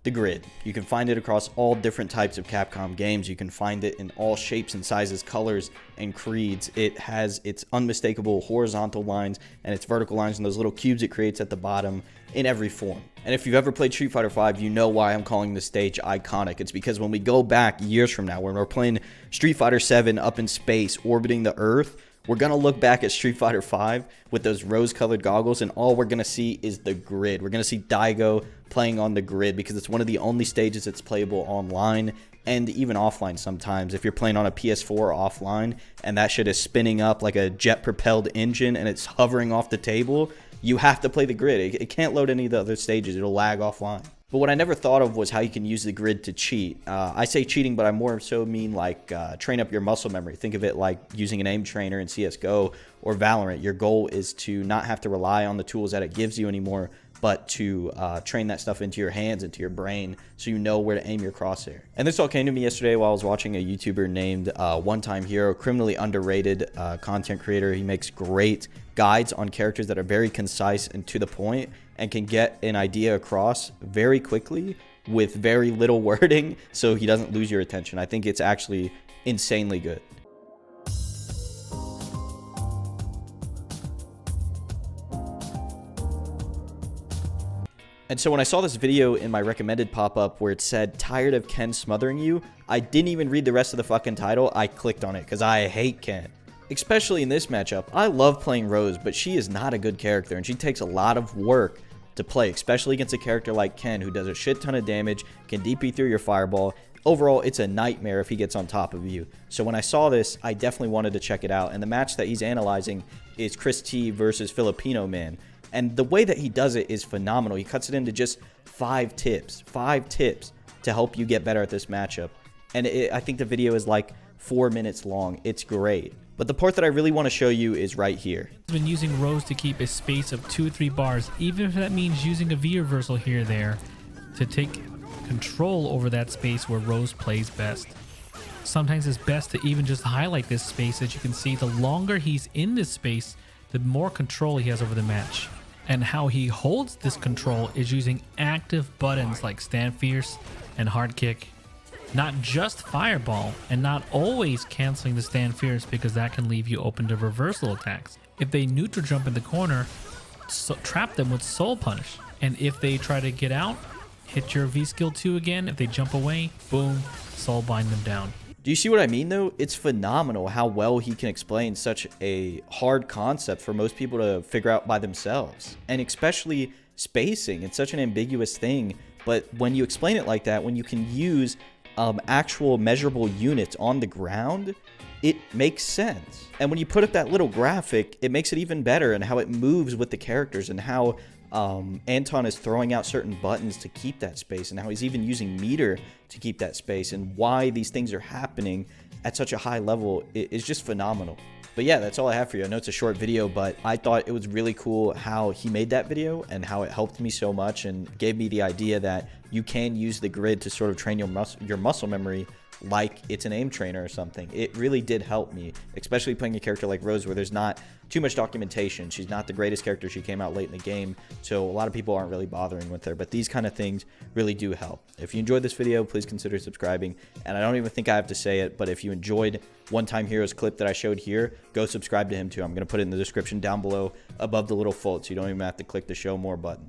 The grid. You can find it across all different types of Capcom games. You can find it in all shapes and sizes, colors, and creeds. It has its unmistakable horizontal lines and its vertical lines and those little cubes it creates at the bottom in every form. And if you've ever played Street Fighter V, you know why I'm calling this stage iconic. It's because when we go back years from now, when we're playing Street Fighter VII up in space, orbiting the Earth, we're going to look back at Street Fighter V with those rose-colored goggles, and all we're going to see is the grid. We're going to see Daigo playing on the grid because it's one of the only stages that's playable online and even offline sometimes. If you're playing on a PS4 offline and that shit is spinning up like a jet-propelled engine and it's hovering off the table, you have to play the grid. It can't load any of the other stages. It'll lag offline. But what I never thought of was how you can use the grid to cheat. I say cheating, but I more so mean like train up your muscle memory. Think of it like using an aim trainer in CSGO or Valorant. Your goal is to not have to rely on the tools that it gives you anymore, but to train that stuff into your hands, into your brain, so you know where to aim your crosshair. And this all came to me yesterday while I was watching a YouTuber named One Time Hero, criminally underrated content creator. He makes great guides on characters that are very concise and to the point and can get an idea across very quickly with very little wording so he doesn't lose your attention. I think it's actually insanely good. And so when I saw this video in my recommended pop-up where it said, "Tired of Ken smothering you," I didn't even read the rest of the fucking title. I clicked on it because I hate Ken. Especially in this matchup. I love playing Rose, but she is not a good character, and she takes a lot of work to play, especially against a character like Ken, who does a shit ton of damage, can DP through your fireball. Overall, it's a nightmare if he gets on top of you. So when I saw this, I definitely wanted to check it out, and the match that he's analyzing is Chris T versus Filipino Man. And the way that he does it is phenomenal. He cuts it into just 5 tips to help you get better at this matchup. And I think the video is like 4 minutes long. It's great. But the part that I really want to show you is right here. He's been using Rose to keep a space of 2 or 3 bars, even if that means using a V reversal here or there to take control over that space where Rose plays best. Sometimes it's best to even just highlight this space. As you can see, the longer he's in this space, the more control he has over the match. And how he holds this control is using active buttons like St.Fierce and Hard Kick. Not just Fireball, and not always canceling the St.Fierce because that can leave you open to reversal attacks. If they neutral jump in the corner, trap them with Soul Punish. And if they try to get out, hit your V skill 2 again. If they jump away, boom, Soul Bind them down. Do you see what I mean though? It's phenomenal how well he can explain such a hard concept for most people to figure out by themselves. And especially spacing, it's such an ambiguous thing. But when you explain it like that, when you can use actual measurable units on the ground, it makes sense. And when you put up that little graphic, it makes it even better, and how it moves with the characters, and how Anton is throwing out certain buttons to keep that space, and how he's even using meter to keep that space, and why these things are happening at such a high level is just phenomenal. But yeah, that's all I have for you. I know it's a short video, but I thought it was really cool how he made that video and how it helped me so much and gave me the idea that you can use the grid to sort of train your muscle memory like it's an aim trainer or something. It really did help me, especially playing a character like Rose where there's not too much documentation. She's not the greatest character. She came out late in the game, so a lot of people aren't really bothering with her, but these kind of things really do help. If you enjoyed this video, please consider subscribing. And I don't even think I have to say it, but if you enjoyed One Time Hero's clip that I showed here, go subscribe to him too. I'm going to put it in the description down below above the little fold, so you don't even have to click the show more button.